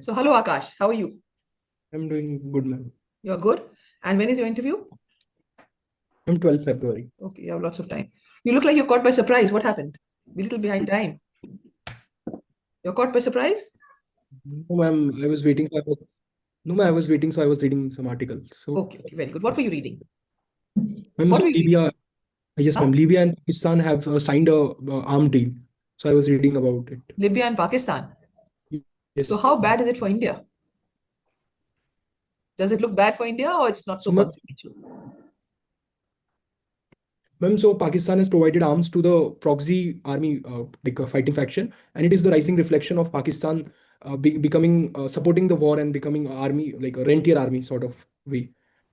So, hello Akash, how are you? I'm doing good, ma'am. You're good. And when is your interview? I'm 12th February. Okay, you have lots of time. You look like you're caught by surprise. What happened? A little behind time. You're caught by surprise? No, ma'am, I was waiting. No, ma'am, I was waiting, so I was reading some articles. So, Okay, okay, very good. What were you reading? ma'am, What so were you reading? Libya, yes, Huh? ma'am, Libya and Pakistan have signed a arm deal. So I was reading about it. Libya and Pakistan. So, Yes, how ma'am. bad is it for India? Does it look bad for India or it's not so So, ma'am, consequential? so Pakistan has provided arms to the proxy army, like a fighting faction, and it is the rising reflection of Pakistan becoming supporting the war and becoming a army, like a rentier army sort of way.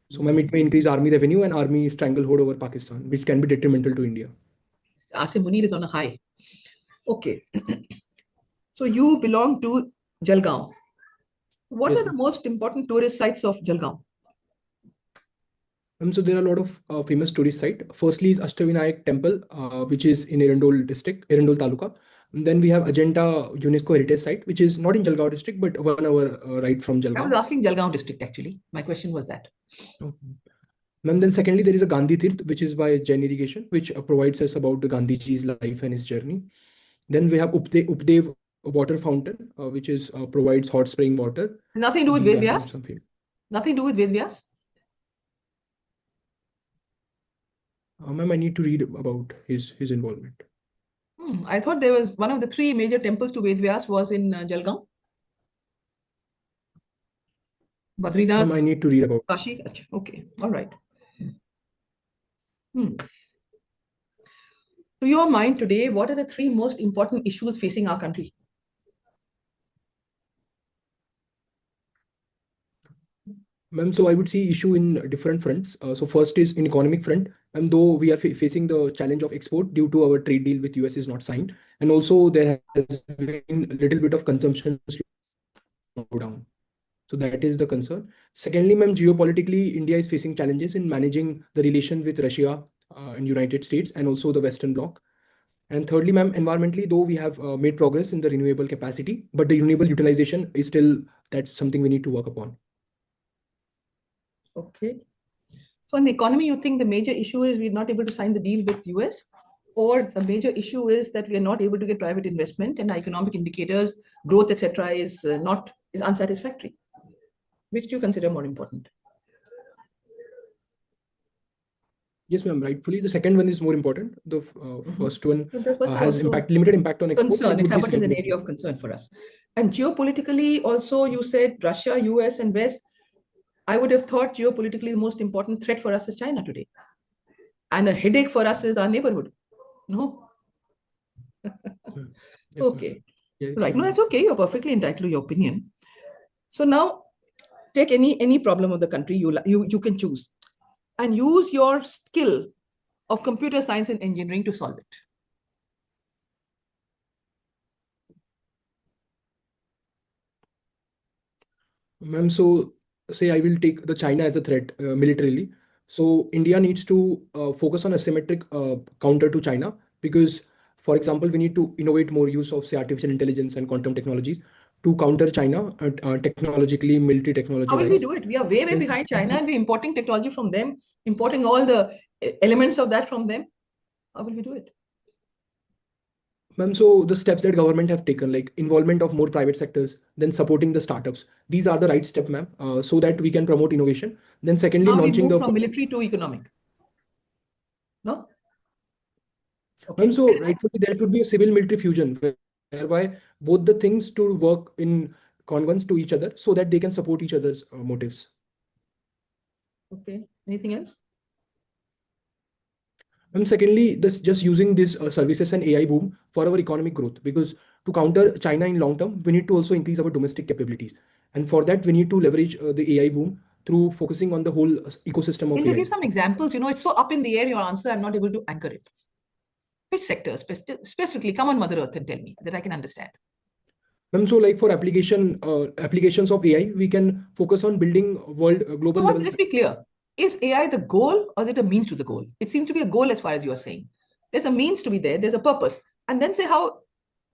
So, ma'am, it may increase army revenue and army stranglehold over Pakistan, which can be detrimental to India. Asim Munir is on a high. Okay. So, you belong to Jalgaon. What are Yes, the ma'am. most important tourist sites of Jalgaon? So there are a lot of famous tourist sites. Firstly is Ashtavinayak Temple, which is in Erindol district, Erindol Taluka. And then we have Ajanta UNESCO Heritage Site, which is not in Jalgaon district, but 1 hour ride from I was Jalgaon. asking Jalgaon district actually. My question was that. Okay. And then secondly, there is a Gandhi Tirth, which is by Jain Irrigation, which provides us about the Gandhiji's life and his journey. Then we have Updev Water Fountain, which is provides hot spring water. Nothing to do with These Ved are Vyas? some famous. Nothing to do with Ved Vyas? Ma'am, I need to read about his involvement. I thought there was one of the three major temples to Ved Vyas was in Jalgaon, Ma'am, Badrinath, I need to read about. Kashi. Achha, okay, all right. Hmm. To your mind today, what are the three most important issues facing our country? Ma'am, so I would see issue in different fronts. So first is in economic front, and though we are facing the challenge of export due to our trade deal with US is not signed, and also there has been a little bit of consumption slowdown. So that is the concern. Secondly, ma'am, geopolitically, India is facing challenges in managing the relation with Russia and United States, and also the Western Bloc. And thirdly, ma'am, environmentally, though we have made progress in the renewable capacity, but the renewable utilization is still that's something we need to work upon. Okay. So in the economy, you think the major issue is we're not able to sign the deal with US, or the major issue is that we are not able to get private investment and our economic indicators, growth, etc., is not is unsatisfactory. Which do you consider more important? Yes, ma'am. Rightfully, the second one is more important. The first one So the first is has also limited impact on export, and concern. it It would be happened as an area significant. of concern for us. And geopolitically, also, you said Russia, US, and West. I would have thought geopolitically the most important threat for us is China today. And a headache for us is our neighborhood. No? Yes, ma'am. Okay. Yes, Right. No, ma'am. that's okay. You're perfectly entitled to your opinion. So now take any problem of the country you can choose and use your skill of computer science and engineering to solve it. Ma'am, so say I will take the China as a threat militarily. So India needs to focus on asymmetric counter to China because, for example, we need to innovate more use of say artificial intelligence and quantum technologies to counter China technologically, military technology How will we wise. do it? We are way Then behind China and we're importing technology from them, importing all the elements of that from them. How will we do it? ma'am, so the steps that government have taken, like involvement of more private sectors, then supporting the startups, these are the right step, ma'am, so that we can promote innovation. Then secondly, How we launching move the from military to economic. No? ma'am, Okay. so rightfully there could be a civil military fusion whereby both the things to work in congruence to each other so that they can support each other's motives. Okay. Anything else? And secondly, this just using this services and AI boom for our economic growth because to counter China in long term, we need to also increase our domestic capabilities. And for that, we need to leverage the AI boom through focusing on the whole ecosystem of Can you AI. give some examples? It's so up in the air, your answer. I'm not able to anchor it. Which sector specifically? Come on, Mother Earth, and tell me that I can understand. And so like for applications of AI, we can focus on building world global So what, level. let's be clear. Is AI the goal or is it a means to the goal? It seems to be a goal as far as you are saying. There's a means to be there, there's a purpose. And then say how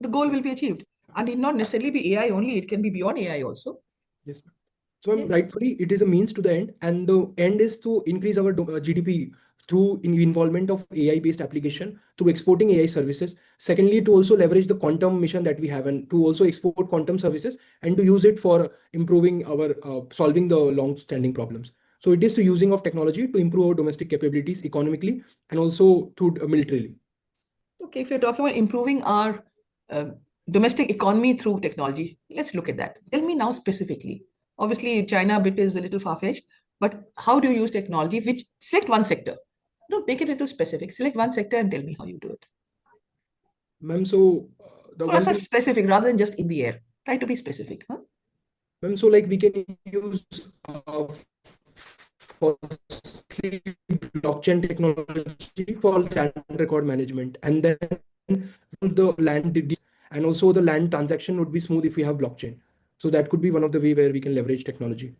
the goal will be achieved. And it not necessarily be AI only, it can be beyond AI also. Yes, ma'am. So Yes. rightfully, it is a means to the end, and the end is to increase our GDP through involvement of AI-based application, through exporting AI services. Secondly, to also leverage the quantum mission that we have, and to also export quantum services, and to use it for improving our solving the long-standing problems. So it is to using of technology to improve our domestic capabilities economically and also to militarily. Okay, if you're talking about improving our domestic economy through technology, let's look at that. Tell me now specifically. Obviously, China bit is a little far-fetched, but how do you use technology? Which select one sector. Don't make it a little specific. Select one sector and tell me how you do it. Ma'am, so the So one that's thing, specific rather than just in the air. Try to be specific. Huh? ma'am, so like we can use firstly blockchain technology for land record management, and then the and also the land transaction would be smooth if we have blockchain. So that could be one of the way where we can leverage technology.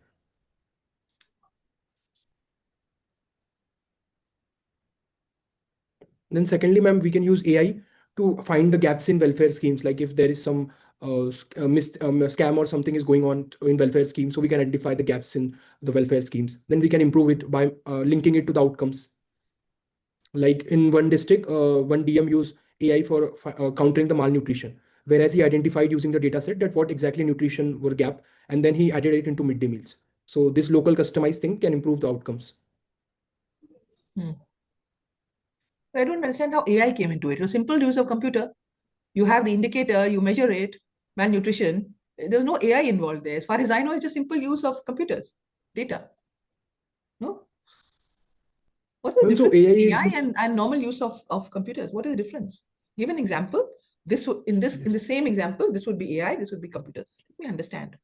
Then secondly, ma'am, we can use AI to find the gaps in welfare schemes. Like if there is some scam or something is going on in welfare schemes, so we can identify the gaps in the welfare schemes. Then we can improve it by linking it to the outcomes. Like in one district, one DM used AI for countering the malnutrition, whereas he identified using the data set that what exactly nutrition were gap, and then he added it into midday meals. So this local customized thing can improve the outcomes. Hmm. I don't understand how AI came into it. A simple use of computer. You have the indicator, you measure it, malnutrition. There's no AI involved there. As far as I know, it's just simple use of computers, data. No? What's the Ma'am, so difference AI between is AI and normal use of computers? What is the difference? Give an example. This would in this in yes. the same example, this would be AI, this would be computers. Let me understand.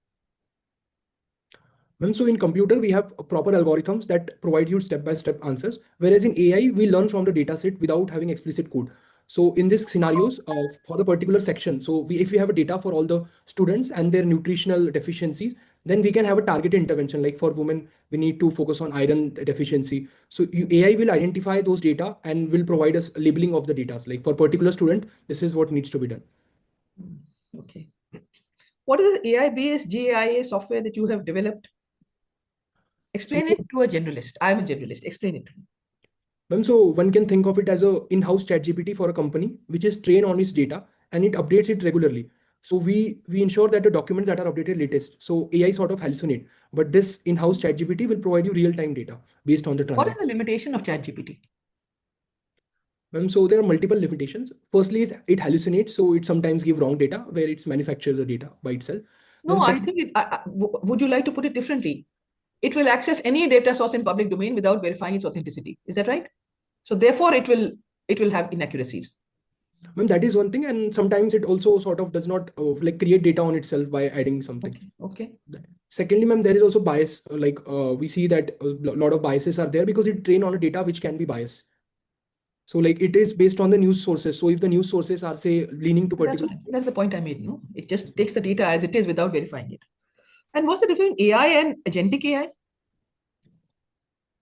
Ma'am, so in computer, we have proper algorithms that provide you step-by-step answers, whereas in AI, we learn from the data set without having explicit code. So in these scenarios, for the particular section, so if we have a data for all the students and their nutritional deficiencies, then we can have a targeted intervention. Like for women, we need to focus on iron deficiency. So AI will identify those data and will provide us labeling of the data. Like for particular student, this is what needs to be done. Okay. What is the AI-based GIA software that you have developed? So Explain it to a generalist. I'm a generalist. Explain it to me. ma'am, so one can think of it as a in-house chat GPT for a company, which is trained on its data and it updates it regularly. So we ensure that the documents that are updated latest. So AI sort of hallucinate, but this in-house chat GPT will provide you real-time data based on the What is the transaction. limitation of ChatGPT? Ma'am, so there are multiple limitations. Firstly, is it hallucinates, so it sometimes give wrong data where it's manufactures the data by itself. Then No, I second, think would you like to put it differently? It will access any data source in public domain without verifying its authenticity. Is that right? So therefore, it will have inaccuracies. ma'am, that is one thing, and sometimes it also sort of does not like create data on itself by adding something. Okay. Okay. Secondly, ma'am, there is also bias. Like we see that a lot of biases are there because it trained on a data which can be biased. So like it is based on the news sources. So if the news sources are say leaning to That's particular, what that's the point I made. No, it just takes the data as it is without verifying it. And what's the difference between AI and agentic AI?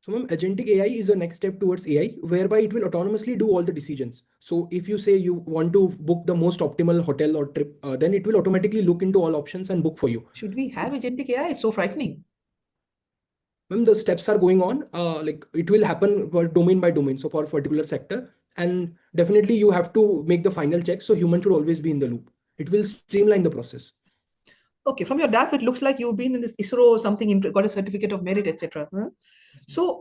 so ma'am, agentic AI is a next step towards AI, whereby it will autonomously do all the decisions. So if you say you want to book the most optimal hotel or trip, then it will automatically look into all options and book for you. Should we have agentic AI? It's so frightening. Ma'am, the steps are going on. Like it will happen domain by domain. So for a particular sector, and definitely you have to make the final check. So human should always be in the loop. It will streamline the process. Okay, from your DAF, it looks like you've been in this ISRO or something, got a certificate of merit, etc. Huh? So,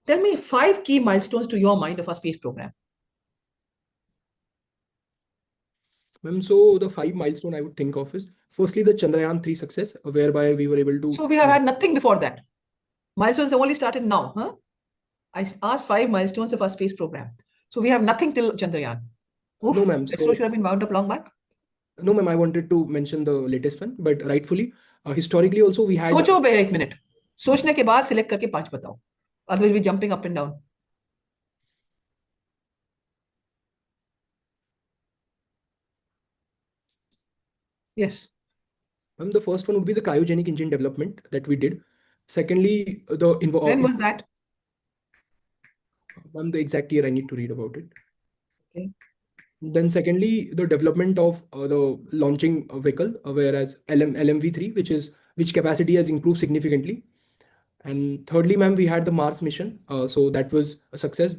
tell me 5 key milestones to your mind of our space program. Ma'am, so the 5 milestone I would think of is firstly the Chandrayaan 3 success, whereby we were able to. So we have had nothing before that. Milestones have only started now. Huh? I asked 5 milestones of our space program. So we have nothing till Chandrayaan. No, Oof, ma'am. ISRO So should have been wound up long back. no, ma'am. I wanted to mention the latest one, but rightfully, historically also we had. सोचो बे एक minute सोचने के बाद select करके 5 बताओ otherwise we jumping up and down. Yes. Ma'am, the first one would be the cryogenic engine development that we did. Secondly, When was that? ma'am, the exact year I need to read about it. Okay. Then secondly, the development of the launching vehicle, whereas LMV3, which capacity has improved significantly. And thirdly, ma'am, we had the Mars mission. So that was a success.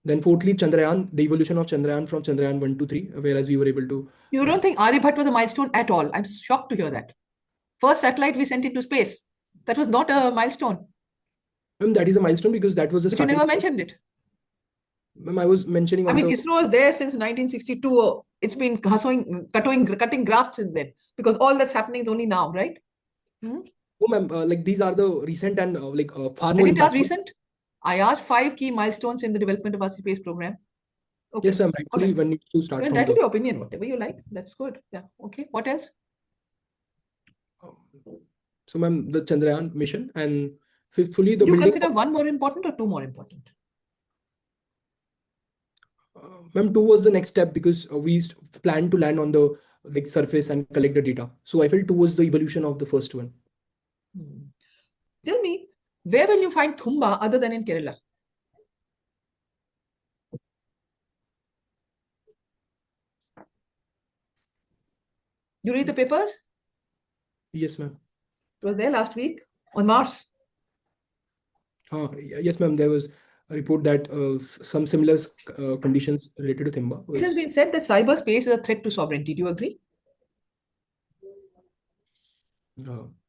Then fourthly, Chandrayaan, the evolution of Chandrayaan from Chandrayaan 1 to 3, whereas we were able to. You don't think Aryabhat was a milestone at all? I'm shocked to hear that. First satellite we sent into space. That was not a milestone. Ma'am, that is a milestone because that was the But you starting. never mentioned it. Ma'am, I was mentioning I on mean, the. ISRO is there since 1962. It's been cutting grass since then, because all that's happening is only now, right? Oh, ma'am, like these are the recent and far I more didn't ask impactful. recent. I asked 5 key milestones in the development of our space program. Okay. Yes, ma'am, All rightfully right. when need to start You're from entitled to the. your opinion, whatever you like. That's good. Yeah. Okay. What else? So, ma'am, the Chandrayaan mission, and fifthly, the Would you building. consider one more important or two more important? Ma'am, 2 was the next step because we planned to land on the like surface and collect the data. So I felt 2 was the evolution of the first one. Tell me, where will you find Thumba other than in Kerala? You read the papers? Yes, ma'am. It was there last week on Mars. Yes, ma'am. There was a report that some similar conditions related to Thimba It has was. been said that cyberspace is a threat to sovereignty. Do you agree?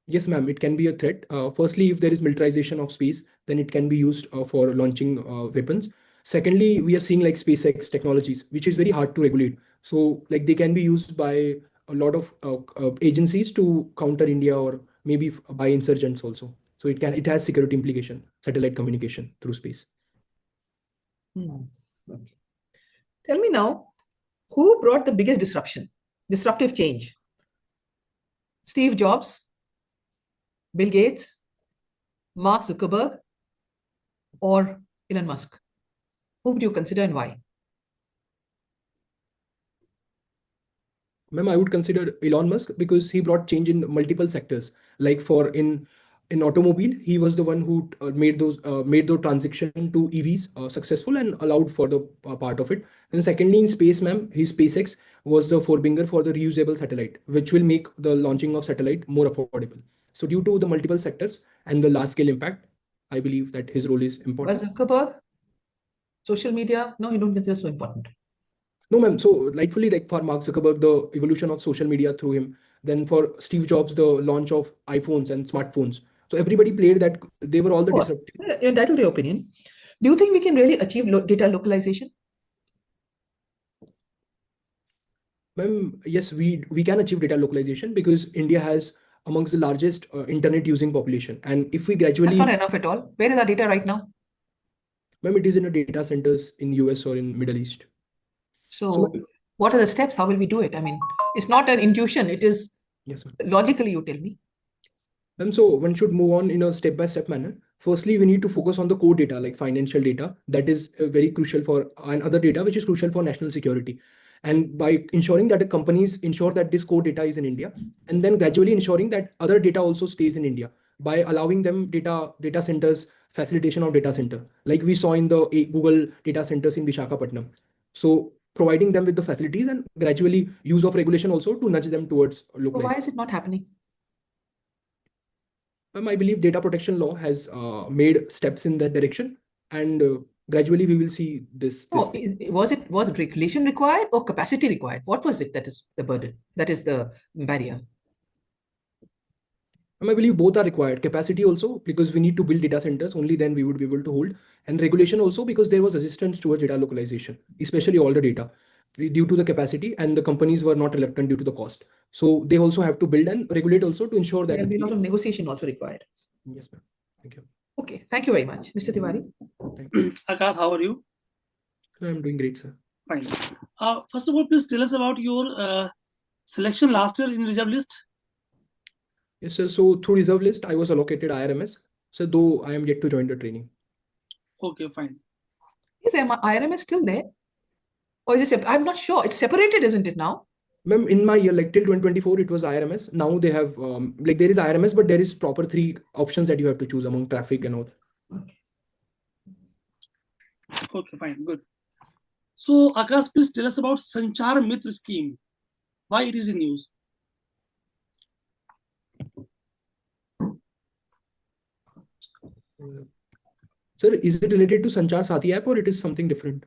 Yes, ma'am. It can be a threat. Firstly, if there is militarization of space, then it can be used for launching weapons. Secondly, we are seeing like SpaceX technologies, which is very hard to regulate. So, like they can be used by a lot of agencies to counter India or maybe by insurgents also. So it has security implication, satellite communication through space. Okay. Tell me now, who brought the biggest disruptive change? Steve Jobs, Bill Gates, Mark Zuckerberg, or Elon Musk? Who would you consider and why? Ma'am, I would consider Elon Musk because he brought change in multiple sectors. Like for in automobile, he was the one who made the transition to EVs successful and allowed for the part of it. And secondly, in space, ma'am, his SpaceX was the forebringer for the reusable satellite, which will make the launching of satellite more affordable. So due to the multiple sectors and the large scale impact, I believe that his role is Was important. Zuckerberg, social media? No, you don't consider so important. No, ma'am. So rightfully, like for Mark Zuckerberg, the evolution of social media through him. Then for Steve Jobs, the launch of iPhones and smartphones. So everybody played that. They were all the Of course, disruptive. you're entitled to your opinion. Do you think we can really achieve data localization? Ma'am, yes, we can achieve data localization because India has amongst the largest internet using population. And if we That's not gradually, enough at all. Where is our data right now? ma'am, it is in the data centers in US or in Middle East. So So, what are the steps? How will we do it? I mean, it's not an intuition. It is yes, ma'am. logically, you tell me. And so one should move on in a step-by-step manner. Firstly, we need to focus on the core data, like financial data, that is very crucial for, and other data, which is crucial for national security. And by ensuring that the companies ensure that this core data is in India, and then gradually ensuring that other data also stays in India by allowing them data centers, facilitation of data center, like we saw in the Google data centers in Visakhapatnam. So providing them with the facilities and gradually use of regulation also to nudge them towards So, localization. why is it not happening? I believe data protection law has made steps in that direction, and gradually we will see this. Oh, was regulation required or capacity required? What was it that is the burden? That is the barrier. I believe both are required. Capacity also because we need to build data centers. Only then we would be able to hold, and regulation also because there was resistance towards data localization, especially all the data, due to the capacity, and the companies were not reluctant due to the cost. So they also have to build and regulate also to ensure There that. will be a lot of negotiation also required. Yes, ma'am. Thank you. Okay, thank you very much, Mr. Tiwari. Aakash, how are you? I'm doing great, sir. Fine. First of all, please tell us about your selection last year in reserve list. Yes, sir. So through reserve list, I was allocated IRMS. So though I am yet to join the training. Okay, fine. Is IRMS still there? Or is it? I'm not sure. It's separated, isn't it now? Ma'am, in my year, like till 2024, it was IRMS. Now they have like there is IRMS, but there is proper 3 options that you have to choose among traffic and all. Okay, fine, good. So Akash, please tell us about Sanchar Mitra scheme. Why it is in news? Sir, is it related to Sanchar Sathi app or it is something different?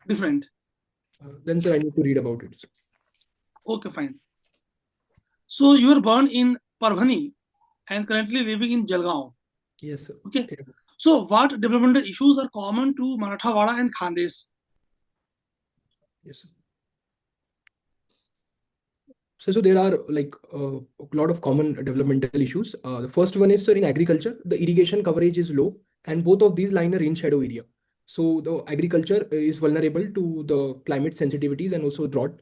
Different. Then, sir, I need to read about it. Okay, fine. So you were born in Parvani and currently living in Jalgaon. Yes, sir. Okay. So what developmental issues are common to Marathawada and Khandes? Yes, sir. So there are like a lot of common developmental issues. The first one is, sir, in agriculture, the irrigation coverage is low, and both of these lie in a rain shadow area. So the agriculture is vulnerable to the climate sensitivities and also drought.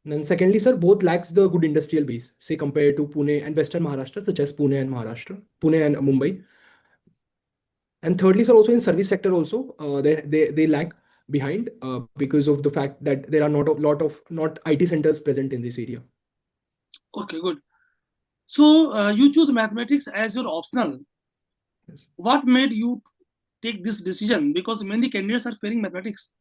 And then secondly, sir, both lacks the good industrial base, say compared to Pune and Western Maharashtra, such as Pune and Mumbai. And thirdly, sir, also in service sector also, they lag behind because of the fact that there are not a lot of not IT centers present in this area. Okay, good. So you choose mathematics as your optional. Yes. What made you take this decision? Because many candidates are failing mathematics.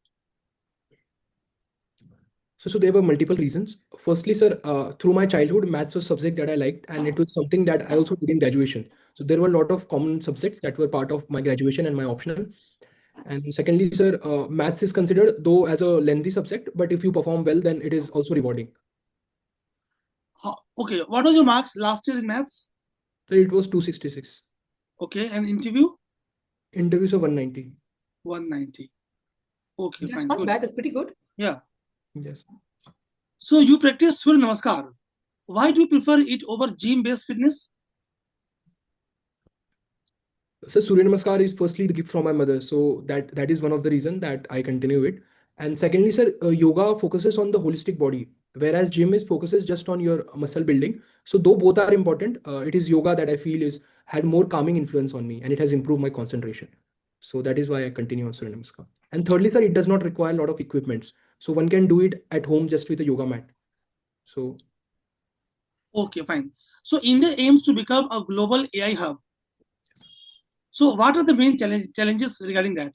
So there were multiple reasons. Firstly, sir, through my childhood, maths was subject that I liked, and it was something that I also did in graduation. So there were a lot of common subjects that were part of my graduation and my optional. And secondly, sir, maths is considered though as a lengthy subject, but if you perform well, then it is also rewarding. Okay, what was your marks last year in maths? So it was 266. Okay, and interview? Interviews of 190. 190. Okay, That's fine. not Good. bad. That's pretty good. Yeah. Yes. So you practice Surya Namaskar. Why do you prefer it over gym-based fitness? So Surya Namaskar is firstly the gift from my mother. So that is one of the reason that I continue it. And secondly, sir, yoga focuses on the holistic body, whereas gym is focuses just on your muscle building. So though both are important, it is yoga that I feel is had more calming influence on me, and it has improved my concentration. So that is why I continue on Surya Namaskar. And thirdly, sir, it does not require a lot of equipments. So one can do it at home just with a yoga mat. So Okay, fine. So India aims to become a global AI hub. So what are the main challenges regarding that?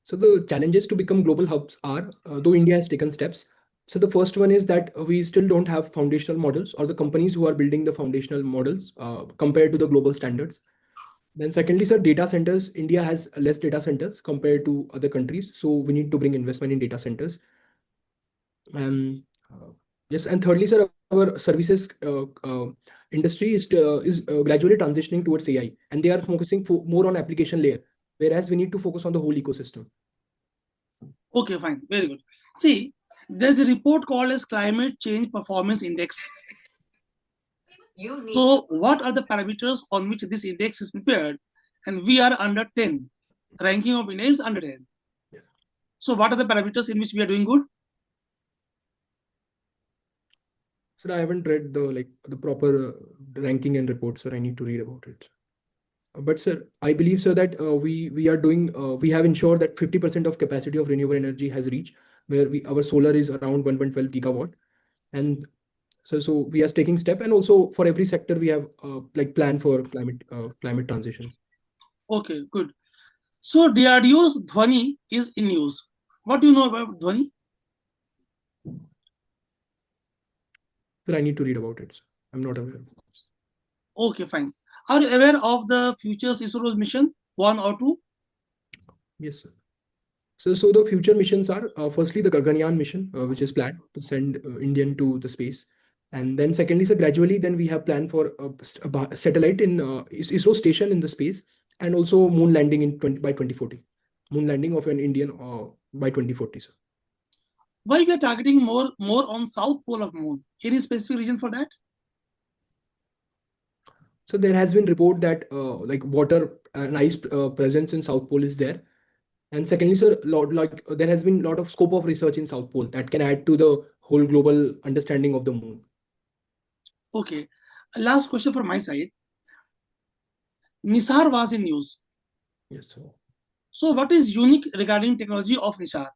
So the challenges to become global hubs are, though India has taken steps. So the first one is that we still don't have foundational models or the companies who are building the foundational models compared to the global standards. Then secondly, sir, data centers, India has less data centers compared to other countries. So we need to bring investment in data centers. Yes, and thirdly, sir, our services industry is gradually transitioning towards AI, and they are focusing more on application layer, whereas we need to focus on the whole ecosystem. Okay, fine. Very good. See, there's a report called as Climate Change Performance Index. So what are the parameters on which this index is prepared? And we are under 10. Ranking of India is under 10. Yeah. So what are the parameters in which we are doing good? Sir, I haven't read the proper ranking and report, sir. I need to read about it. But sir, I believe, sir, that we are doing we have ensured that 50% of capacity of renewable energy has reached, where our solar is around 1.12 gigawatt, and so we are taking step, and also for every sector we have like plan for climate transition. Okay, good. So DRDO's Dhwani is in news. What do you know about Dhwani? Sir, I need to read about it, sir. I'm not aware of this. Okay, fine. Are you aware of the Futures ISRO's mission 1 or 2? Yes, sir. So the future missions are firstly the Gaganyaan mission, which is planned to send Indian to the space, and then secondly, so gradually, then we have planned for a satellite in ISRO station in the space, and also moon landing by 2040, moon landing of an Indian by 2040, sir. Why we are targeting more on south pole of moon? Any specific reason for that? So there has been report that like water and ice presence in South Pole is there. And secondly, sir, there has been a lot of scope of research in South Pole that can add to the whole global understanding of the moon. Okay. Last question from my side. Nisar was in news. Yes, sir. So what is unique regarding technology of Nisar?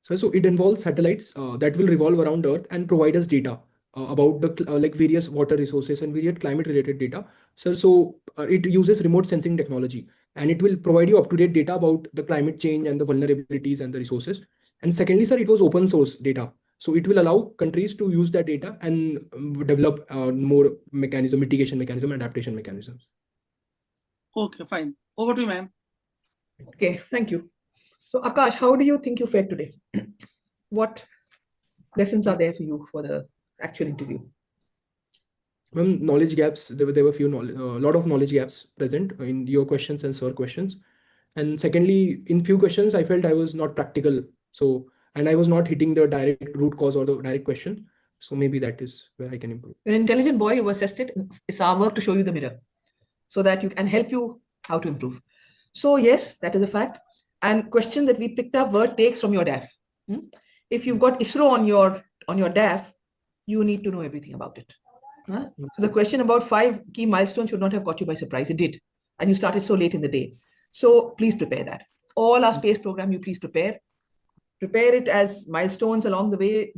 So it involves satellites that will revolve around Earth and provide us data. about the like various water resources and various climate related data. So it uses remote sensing technology, and it will provide you up-to-date data about the climate change and the vulnerabilities and the resources. And secondly, sir, it was open source data. So it will allow countries to use that data and develop more mitigation mechanism, adaptation mechanisms. Okay, fine. Over to you, ma'am. Okay, thank you. So Aakash, how do you think you fared today? What lessons are there for you for the actual interview? Knowledge gaps. There were few lot of knowledge gaps present in your questions and sir questions. And secondly, in few questions, I felt I was not practical. So, and I was not hitting the direct root cause or the direct question. So maybe that is where I can improve. You're an intelligent boy, you assessed it. It's our work to show you the mirror so that you can help you how to improve. So yes, that is a fact. And question that we picked up were takes from your DAF. If you've got ISRO on your DAF, you need to know everything about it. So the question about 5 key milestones should not have caught you by surprise. It did. And you started so late in the day. So please prepare that. All our space program, you please prepare. Prepare it as milestones along the way,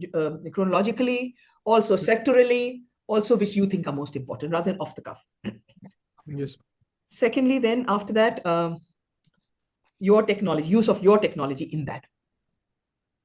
chronologically, also sectorally, also which you think are most important rather than off the cuff. Yes. Secondly, then after that, your technology, use of your technology in that.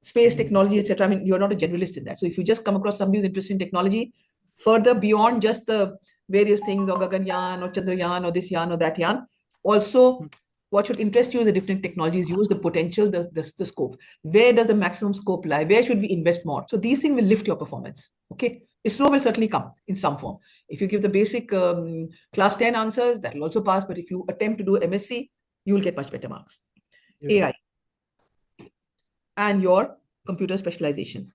Space technology, etc. I mean, you're not a generalist in that. So if you just come across somebody who's interested in technology, further beyond just the various things or Gaganyaan or Chandrayaan or this Yaan or that Yaan, also what should interest you is the different technologies used, the potential, the scope. Where does the maximum scope lie? Where should we invest more? So these things will lift your performance. Okay. ISRO will certainly come in some form. If you give the basic class 10 answers, that will also pass. But if you attempt to do MSc, you will get much better marks. Yes. AI and your computer specialization.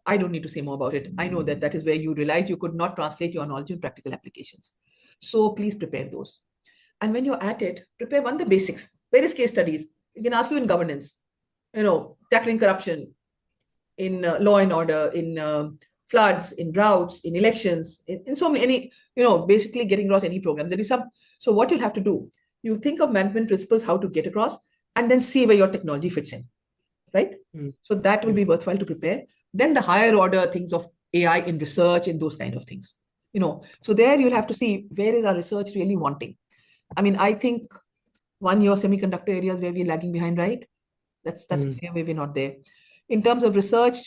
I don't need to say more about it. I know that that is where you realize you could not translate your knowledge in practical applications. So please prepare those. And when you're at it, prepare the basics. Various case studies. It can ask you in governance, tackling corruption, in law and order, in floods, in droughts, in elections, in so many, basically getting across any program. There is some. So what you'll have to do, you think of management principles, how to get across, and then see where your technology fits in. Right? So that will be worthwhile to prepare. Then the higher order things of AI in research and those kind of things. So there you'll have to see where is our research really wanting. I mean, I think 1 year semiconductor areas where we're lagging behind, right? That's where we're not there. In terms of research,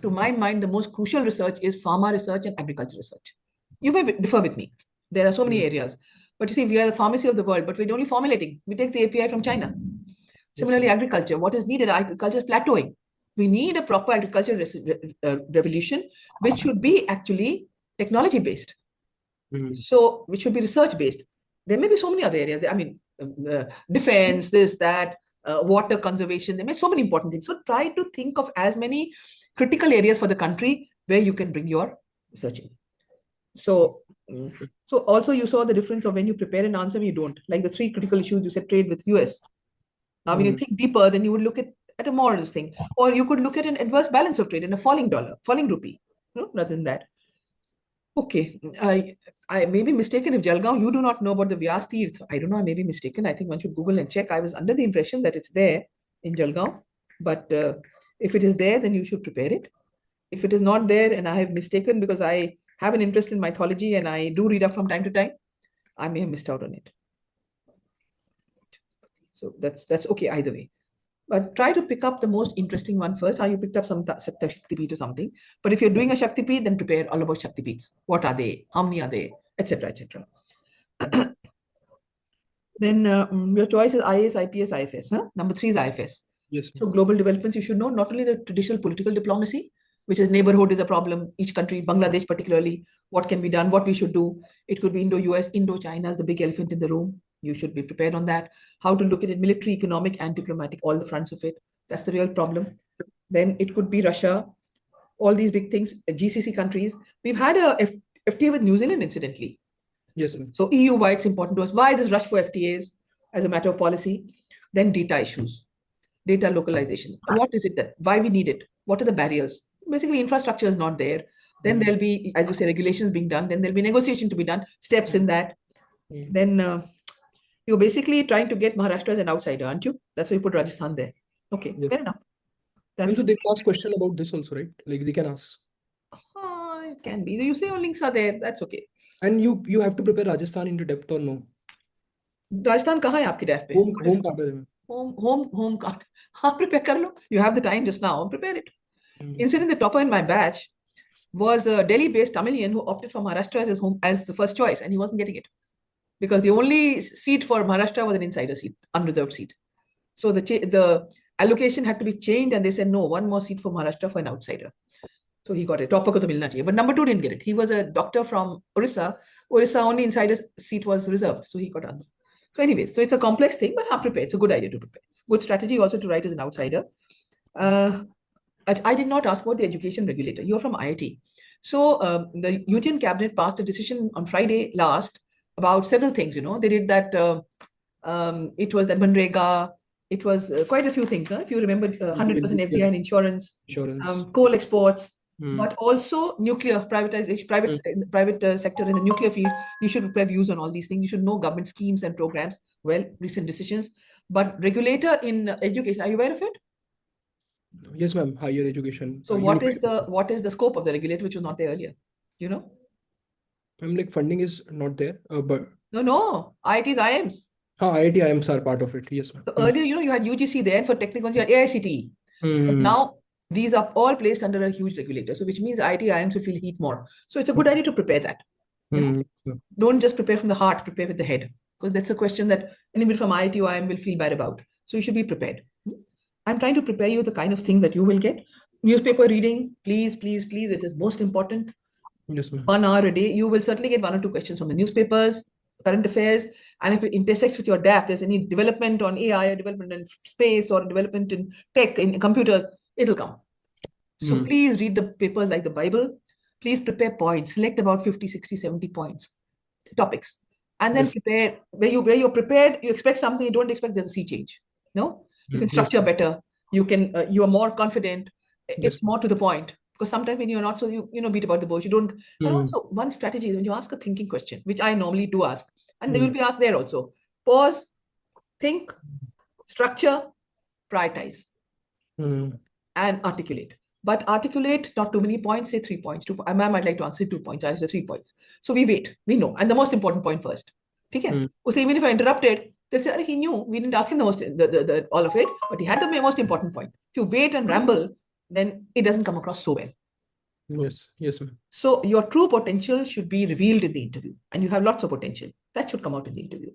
to my mind, the most crucial research is pharma research and agriculture research. You may differ with me. There are so many areas. But you see, we are the pharmacy of the world, but we're only formulating. We take the API from China. Similarly, agriculture, what is needed? Agriculture is plateauing. We need a proper agriculture revolution, which should be actually technology-based. So, which should be research-based. There may be so many other areas. I mean, defense, this, that, water conservation. There may be so many important things. So, try to think of as many critical areas for the country where you can bring your research in. So also you saw the difference of when you prepare an answer and you don't. Like the 3 critical issues you said, trade with US. Now, when you think deeper, then you would look at a more thing, or you could look at an adverse balance of trade and a falling dollar, falling rupee, rather than that. Okay, I may be mistaken if Jalgaon, you do not know about the Vyas Tirth. I don't know, I may be mistaken. I think one should Google and check. I was under the impression that it's there in Jalgaon, but if it is there, then you should prepare it. If it is not there and I have mistaken because I have an interest in mythology and I do read up from time to time, I may have missed out on it. So that's okay either way. But try to pick up the most interesting one first. How you picked up some Shaktipeeth or something. But if you're doing a Shaktipeeth, then prepare all about Shaktipeeths. What are they? How many are they? Etc. Etc. Then your choice is IAS, IPS, IFS. Number 3 is IFS. Yes. So global developments, you should know not only the traditional political diplomacy, which is neighborhood is a problem. Each country, Bangladesh particularly, what can be done, what we should do. It could be Indo-US, Indo-China is the big elephant in the room. You should be prepared on that. How to look at it, military, economic, and diplomatic, all the fronts of it. That's the real problem. Then it could be Russia, all these big things, GCC countries. We've had a FTA with New Zealand, incidentally. Yes. So EU, why it's important to us. Why this rush for FTAs as a matter of policy. Then data issues, data localization. What is it that, why we need it? What are the barriers? Basically, infrastructure is not there. Then there'll be, as you say, regulations being done. Then there'll be negotiation to be done, steps in that. Then you're basically trying to get Maharashtra as an outsider, aren't you? That's why you put Rajasthan there. Okay, fair enough. So they can ask question about this also, right? Like they can ask. it can be. You say your links are there. That's okay. And you have to prepare Rajasthan into depth or no? Rajasthan कहाँ है आपकी def पे? Home card है ma'am. Home card. हाँ, prepare कर लो. You have the time just now. Prepare it. Incident, the topper in my batch was a Delhi-based Tamilian who opted for Maharashtra as his home as the first choice, and he wasn't getting it because the only seat for Maharashtra was an insider seat, unreserved seat. So the allocation had to be changed, and they said no, one more seat for Maharashtra for an outsider. So he got it. Topper ko to milna chahiye. But number 2 didn't get it. He was a doctor from Orissa. Orissa only insider seat was reserved, so he got on. So anyways, so it's a complex thing, but prepare. It's a good idea to prepare. Good strategy also to write as an outsider. I did not ask about the education regulator. You're from IIT. So the Union Cabinet passed a decision on Friday last about several things. They did that. It was that Manrega. It was quite a few things. If you remember, 100% FDI and insurance, coal exports, but also nuclear privatization, private sector in the nuclear field. You should prepare views on all these things. You should know government schemes and programs. Well, recent decisions. But regulator in education, are you aware of it? Yes, ma'am. Higher education. So what is the scope of the regulator, which was not there earlier? I'm like funding is not there, but no, IITs, IIMs. IIT IIMs are part of it. Yes, ma'am. So earlier, you had UGC there, and for technical, you had AICTE. But now these are all placed under a huge regulator. So which means IIT IIMs will feel heat more. So it's a good idea to prepare that. Don't just prepare from the heart, prepare with the head. Because that's a question that anybody from IIT or IIM will feel bad about. So you should be prepared. I'm trying to prepare you the kind of thing that you will get. Newspaper reading, please, please, please. It is most important. Yes, ma'am. 1 hour a day. You will certainly get 1 or 2 questions from the newspapers, current affairs. And if it intersects with your DAF, there's any development on AI or development in space or development in tech, in computers, it'll come. So please read the papers like the Bible. Please prepare points. Select about 50, 60, 70 points, topics. And then prepare. Where you're prepared, you expect something, you don't expect there's a sea change. No? You can structure better. You are more confident. It's more to the point. Because sometimes when you're not so, beat about the bush, you don't. And also, one strategy is when you ask a thinking question, which I normally do ask, and they will be asked there also. Pause, think, structure, prioritize, and articulate. But articulate not too many points, say 3 points. Ma'am, I'd like to answer 2 points. I'll say 3 points. So we wait, we know. And the most important point first. Okay? So even if I interrupted, they'll say, he knew, we didn't ask him the all of it, but he had the most important point. If you wait and ramble, then it doesn't come across so well. Yes, ma'am. So your true potential should be revealed in the interview, and you have lots of potential. That should come out in the interview.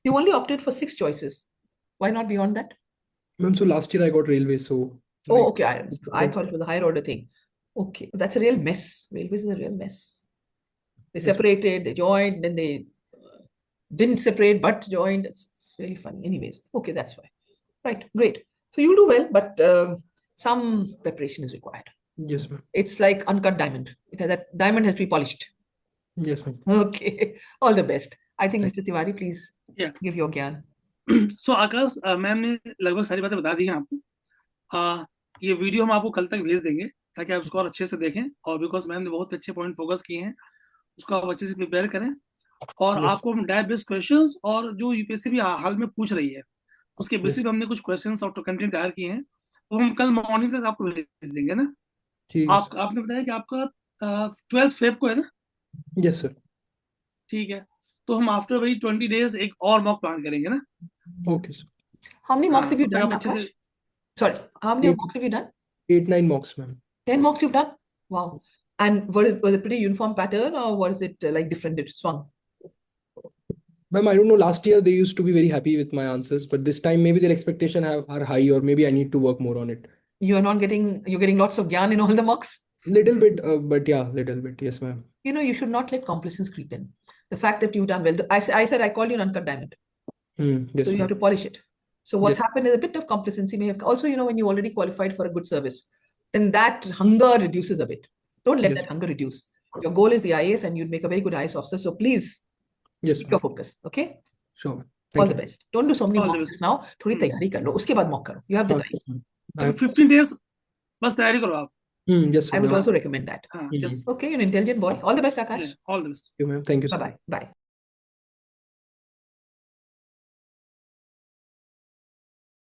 You only opted for 6 choices. Why not beyond that? Ma'am, so last year I got railways, so... Oh, okay. I thought it was a higher order thing. Okay. That's a real mess. Railways is a real mess. They separated, they joined, then they didn't separate, but joined. It's really funny. Anyways, okay, that's why. Right, great. So you'll do well, but some preparation is required. Yes, ma'am. It's like uncut diamond. That diamond has to be polished. Yes, ma'am. Okay. All the best. I think Mr. Tiwari, please give your gyan. So Akash, ma'am ने लगभग सारी बातें बता दी हैं आपको. ये video हम आपको कल तक भेज देंगे ताकि आप उसको और अच्छे से देखें, और बिकॉज मैम ने बहुत अच्छे पॉइंट फोकस किए हैं, उसको आप अच्छे से प्रिपेयर करें. और आपको हम डायरेक्ट बेस्ड क्वेश्चंस और जो यूपीएससी भी हाल में पूछ रही है उसके बेसिस पे हमने कुछ क्वेश्चंस और कंटेंट तैयार किए हैं, तो हम कल मॉर्निंग तक आपको भेज देंगे ना. आपने बताया कि आपका 12 फेब को है ना? Yes sir. ठीक है, तो हम आफ्टर वही 20 डेज एक और मॉक प्लान करेंगे ना. Okay sir. How many mocks have you done? Sorry, how many mocks have you done? 8-9 mocks, ma'am. 10 mocks you've done? Wow. And was it pretty uniform pattern, or was it like different? It swung? Ma'am, I don't know. Last year they used to be very happy with my answers, but this time maybe their expectation are high, or maybe I need to work more on it. You're getting lots of gyan in all the mocks? Little bit, but yeah, little bit. Yes, ma'am. You should not let complacence creep in. The fact that you've done well. I said I call you an uncut diamond. Yes, so you have to polish it. So what's happened is a bit of complacency may have. Also, when you already qualified for a good service, then that hunger reduces a bit. Don't let that hunger reduce. Your goal is the IAS, and you'd make a very good IAS officer. So please, keep your focus. Okay? Sure. All the best. Don't do so many mocks now. थोड़ी तैयारी कर लो. उसके बाद mock करो. You have the time. 15 days बस तैयारी करो आप. Yes, sir. I would also recommend that. Yes. Okay, you're an intelligent boy. All the best, Aakash. All the best. Thank you, ma'am. Thank you, sir. Bye-bye. Bye.